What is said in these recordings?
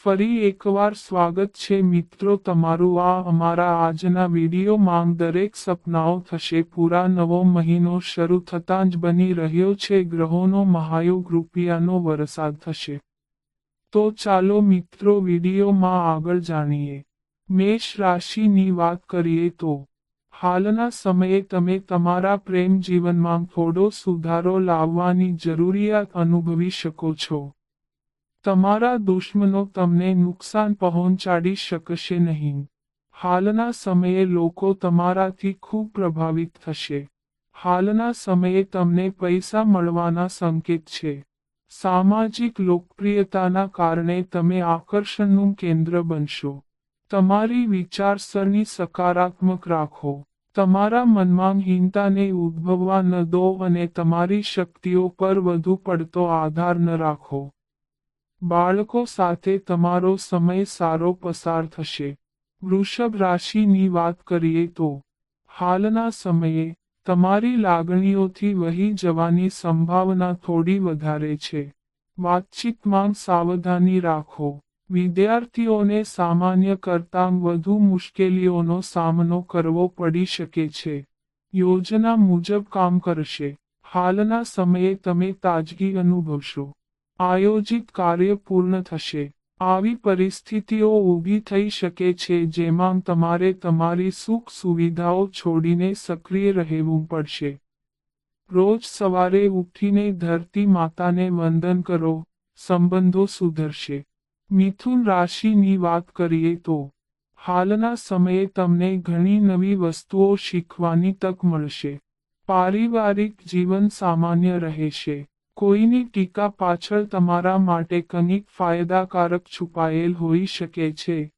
ફરી એકવાર સ્વાગત છે મિત્રો તમારું આ અમારા આજના વિડીયોમાં દરેક સપનાઓ થશે પૂરા નવો મહિનો શરૂ થતાં જ બની રહ્યો છે ગ્રહોનો મહાયોગ રૂપિયાનો વરસાદ થશે. તો ચાલો મિત્રો વિડીયોમાં આગળ જાણીએ. મેષ રાશિની વાત કરીએ તો હાલના સમયે તમે તમારા પ્રેમ જીવનમાં થોડો સુધારો લાવવાની જરૂરિયાત અનુભવી શકો છો. તમારા દુશ્મનો તમને નુકસાન પહોંચાડી શકશે નહીં. હાલના સમયે લોકો તમારાથી ખૂબ પ્રભાવિત થશે. હાલના સમયે તમને પૈસા મળવાના સંકેત છે. સામાજિક લોકપ્રિયતાના કારણે તમે આકર્ષણનું કેન્દ્ર બનશો. તમારી વિચારસરણી સકારાત્મક રાખો. તમારા મનમાં હીનતાને ઉદ્ભવવા ન દો અને તમારી શક્તિઓ પર વધુ પડતો આધાર ન રાખો. બાળકો સાથે તમારો સમય સારો પસાર થશે. વૃષભ રાશિની વાત કરીએ તો હાલના સમયે તમારી લાગણીઓથી વહી જવાની સંભાવના થોડી વધારે છે. વાતચીતમાં સાવધાની રાખો. વિદ્યાર્થીઓને સામાન્ય કરતાં વધુ મુશ્કેલીઓનો સામનો કરવો પડી શકે છે. યોજના મુજબ કામ કરશે. હાલના સમયે તમે તાજગી અનુભવશો. આયોજિત કાર્ય પૂર્ણ થશે. આવી પરિસ્થિતિઓ ઊભી થઈ શકે છે જેમાં તમારે તમારી સુખ સુવિધાઓ છોડીને સક્રિય રહેવું પડશે. રોજ સવારે ઉઠીને ધરતી માતાને વંદન કરો. સંબંધો સુધરશે. મિથુન રાશિની વાત કરીએ તો હાલના સમયે તમને ઘણી નવી વસ્તુઓ શીખવાની તક મળશે. પારિવારિક જીવન સામાન્ય રહેશે. કોઈની ટીકા પાછળ તમારા માટે કંઈક ફાયદાકારક છુપાયેલ હોઈ શકે છે.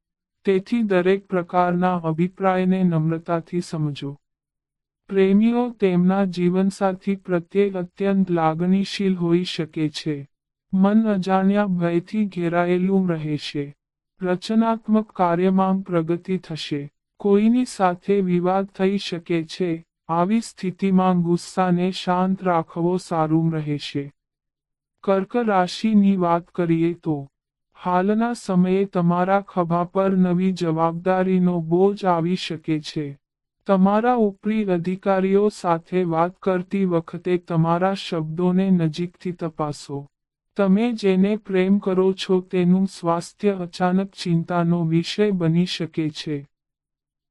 તેથી દરેક પ્રકારના અભિપ્રાયને નમ્રતાથી સમજો. પ્રેમીઓ તેમના જીવનસાથી પ્રત્યે અત્યંત લાગણીશીલ હોઈ શકે છે. મન અજાણ્યા ભયથી ઘેરાયેલું રહેશે. રચનાત્મક કાર્યમાં પ્રગતિ થશે. કોઈની સાથે વિવાદ થઈ શકે છે. આવી સ્થિતિમાં ગુસ્સાને શાંત રાખવો સારું રહેશે. કર્ક રાશિની વાત કરીએ તો હાલના સમયે તમારા ખભા પર નવી જવાબદારીનો બોજ આવી શકે છે. તમારા ઉપરી અધિકારીઓ સાથે વાત કરતી વખતે તમારા શબ્દોને નજીકથી તપાસો. તમે જેને પ્રેમ કરો છો તેનું સ્વાસ્થ્ય અચાનક ચિંતાનો વિષય બની શકે છે.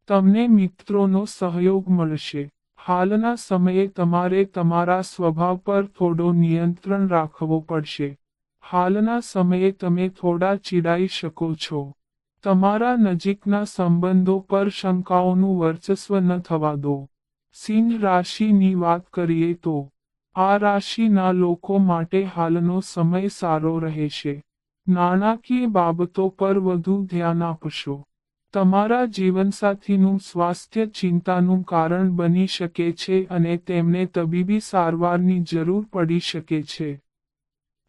તમને મિત્રોનો સહયોગ મળશે. હાલના સમયે તમારે તમારા સ્વભાવ પર થોડો નિયંત્રણ રાખવો પડશે. હાલના સમયે તમે થોડા ચીડાઈ શકો છો. તમારા નજીકના સંબંધો પર શંકાઓનું વર્ચસ્વ ન થવા દો. સિંહ રાશિની વાત કરીએ તો આ રાશિના લોકો માટે હાલનો સમય સારો રહેશે. નાણાકીય બાબતો પર વધુ ધ્યાન આપશો. તમારા જીવનસાથીનું સ્વાસ્થ્ય ચિંતાનું કારણ બની શકે છે અને તેમને તબીબી સારવારની જરૂર પડી શકે છે.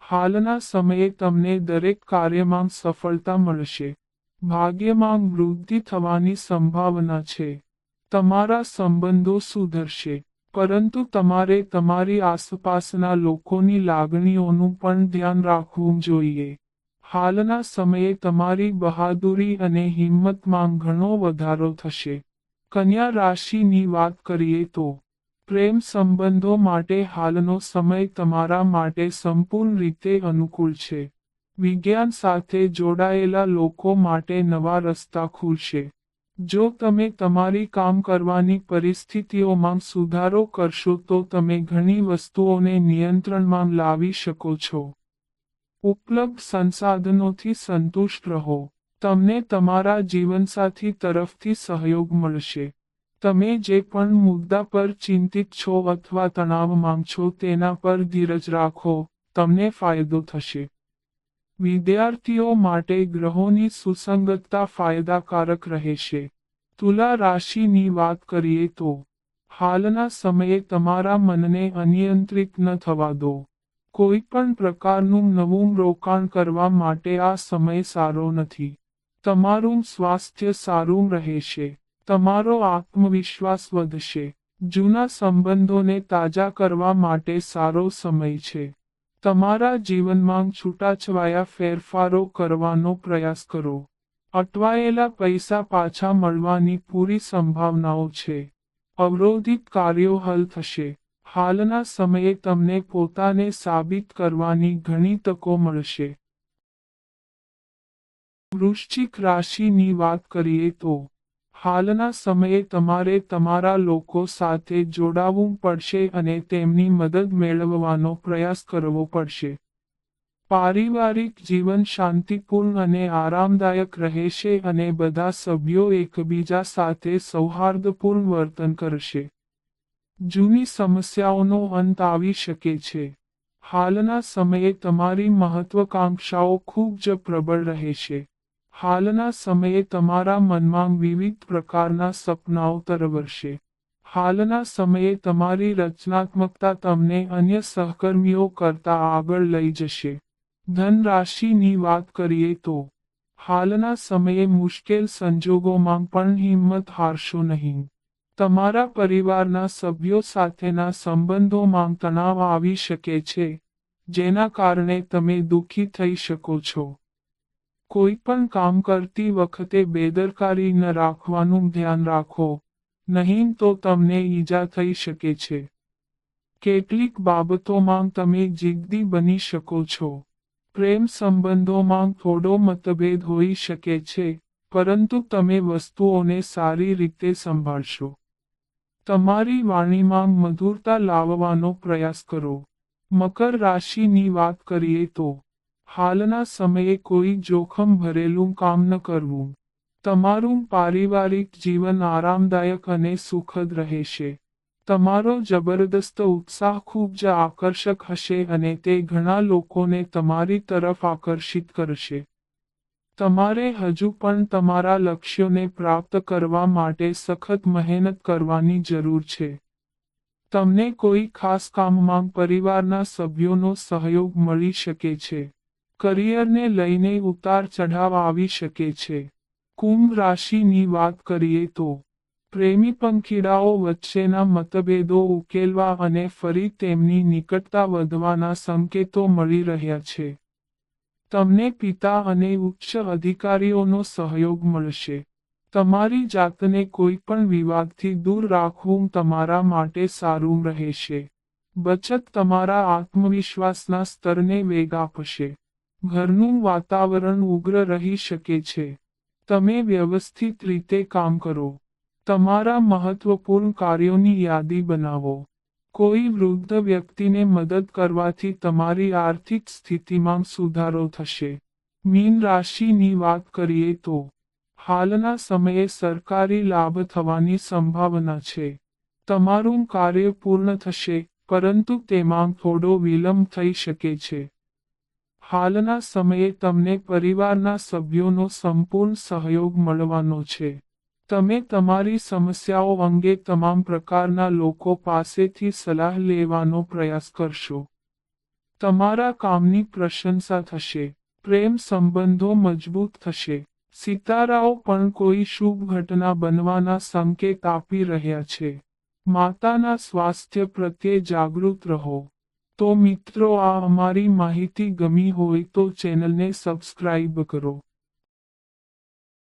હાલના સમયે તમને દરેક કાર્યમાં સફળતા મળશે. ભાગ્યમાં વૃદ્ધિ થવાની સંભાવના છે. તમારા સંબંધો સુધરશે. પરંતુ તમારે તમારી આસપાસના લોકોની લાગણીઓનું પણ ધ્યાન રાખવું જોઈએ. હાલના સમયે તમારી બહાદુરી અને હિંમતમાં ઘણો વધારો થશે. કન્યા રાશિની વાત કરીએ તો પ્રેમ સંબંધો માટે હાલનો સમય તમારા માટે સંપૂર્ણ રીતે અનુકૂળ છે. વિજ્ઞાન સાથે જોડાયેલા લોકો માટે નવા રસ્તા ખુલશે. જો તમે તમારી કામ કરવાની પરિસ્થિતિઓમાં સુધારો કરશો તો તમે ઘણી વસ્તુઓને નિયંત્રણમાં લાવી શકો છો. ઉપલબ્ધ સંસાધનોથી સંતુષ્ટ રહો. તમને તમારા જીવનસાથી તરફથી સહયોગ મળશે. તમે જે પણ મુદ્દા પર ચિંતિત છો અથવા તણાવમાં છો તેના પર ધીરજ રાખો. તમને ફાયદો થશે. વિદ્યાર્થીઓ માટે ગ્રહોની સુસંગતતા ફાયદાકારક રહેશે. તુલા રાશિની વાત કરીએ તો હાલના સમયે તમારા મનને અનિયંત્રિત ન થવા દો. કોઈ પણ પ્રકારનું નવું રોકાણ કરવા માટે આ સમય સારો નથી. તમારું સ્વાસ્થ્ય સારું રહેશે. તમારો આત્મવિશ્વાસ વધશે. જૂના સંબંધોને તાજા કરવા માટે સારો સમય છે. તમારા જીવનમાં છૂટાછવાયા ફેરફારો કરવાનો પ્રયાસ કરો. અટવાયેલા પૈસા પાછા મળવાની પૂરી સંભાવનાઓ છે. અવરોધિત કાર્યો હલ થશે. હાલના સમયે તમને પોતાને સાબિત કરવાની ઘણી તકો મળશે. વૃશ્ચિક રાશિની વાત કરીએ તો હાલના સમયે તમારે તમારા લોકો સાથે જોડાવું પડશે અને તેમની મદદ મેળવવાનો પ્રયાસ કરવો પડશે. પારિવારિક જીવન શાંતિપૂર્ણ અને આરામદાયક રહેશે અને બધા સભ્યો એકબીજા સાથે સૌહાર્દપૂર્ણ વર્તન કરશે. જૂની સમસ્યાઓનો અંત આવી શકે છે. હાલના સમયે તમારી મહત્વાકાંક્ષાઓ ખૂબ જ પ્રબળ રહેશે. હાલના સમયે તમારા મનમાં વિવિધ પ્રકારના સપનાઓ તરવરશે. હાલના સમયે તમારી રચનાત્મકતા તમને અન્ય સહકર્મીઓ કરતાં આગળ લઈ જશે. ધન રાશિની વાત કરીએ તો હાલના સમયે મુશ્કેલ સંજોગોમાં પણ હિંમત હારશો નહીં. તમારા પરિવારના સભ્યો સાથેના સંબંધોમાં તણાવ આવી શકે છે, જેના કારણે તમે દુઃખી થઈ શકો છો. કોઈ પણ કામ કરતી વખતે બેદરકારી ન રાખવાનું ધ્યાન રાખો, નહીં તો તમને ઈજા થઈ શકે છે. કેટલીક બાબતોમાં તમે જિદ્દી બની શકો છો. પ્રેમ સંબંધોમાં થોડો મતભેદ હોઈ શકે છે, પરંતુ તમે વસ્તુઓને સારી રીતે સંભાળશો. તમારી વાણીમાં મધુરતા લાવવાનો પ્રયાસ કરો. મકર રાશિની વાત કરીએ તો હાલના સમયે કોઈ જોખમ ભરેલું કામ ન કરવું. તમારું પારિવારિક જીવન આરામદાયક અને સુખદ રહેશે. તમારો જબરદસ્ત ઉત્સાહ ખૂબ જ આકર્ષક હશે અને તે ઘણા લોકોને તમારી તરફ આકર્ષિત કરશે. તમારે હજુ પણ તમારા લક્ષ્યોને પ્રાપ્ત કરવા માટે સખત મહેનત કરવાની જરૂર છે. તમને કોઈ ખાસ કામમાં પરિવારના સભ્યોનો સહયોગ મળી શકે છે. કરિયરને લઈને ઉતાર ચઢાવ આવી શકે છે. કુંભ રાશિની વાત કરીએ તો પ્રેમી પંખીડાઓ વચ્ચેના મતભેદો ઉકેલવા અને ફરી તેમની નિકટતા વધવાના સંકેતો મળી રહ્યા છે. તમને પિતા અને ઉચ્ચ અધિકારીઓનો સહયોગ મળશે. તમારી જાતને કોઈ પણ વિવાદથી દૂર રાખવું તમારા માટે સારું રહેશે. બચત તમારા આત્મવિશ્વાસના સ્તરને વેગ આપશે. ઘરનું વાતાવરણ ઉગ્ર રહી શકે છે. તમે વ્યવસ્થિત રીતે કામ કરો. તમારા મહત્વપૂર્ણ કાર્યોની યાદી બનાવો. કોઈ વૃદ્ધ વ્યક્તિને મદદ કરવાથી તમારી આર્થિક સ્થિતિમાં સુધારો થશે. મીન રાશિની વાત કરીએ તો હાલના સમયે સરકારી લાભ થવાની સંભાવના છે. તમારું કાર્ય પૂર્ણ થશે, પરંતુ તેમાં થોડો વિલંબ થઈ શકે છે. હાલના સમયે તમને પરિવારના સભ્યોનો સંપૂર્ણ સહયોગ મળવાનો છે. તમે તમારી સમસ્યાઓ અંગે તમામ પ્રકારના લોકો પાસેથી સલાહ લેવાનો પ્રયાસ કરશો. તમારા કામની પ્રશંસા થશે. પ્રેમ સંબંધો મજબૂત થશે. સિતારાઓ પણ કોઈ શુભ ઘટના બનવાના સંકેત આપી રહ્યા છે. માતાના સ્વાસ્થ્ય પ્રત્યે જાગૃત રહો. તો મિત્રો, આ અમારી માહિતી ગમી હોય તો ચેનલને સબસ્ક્રાઇબ કરો.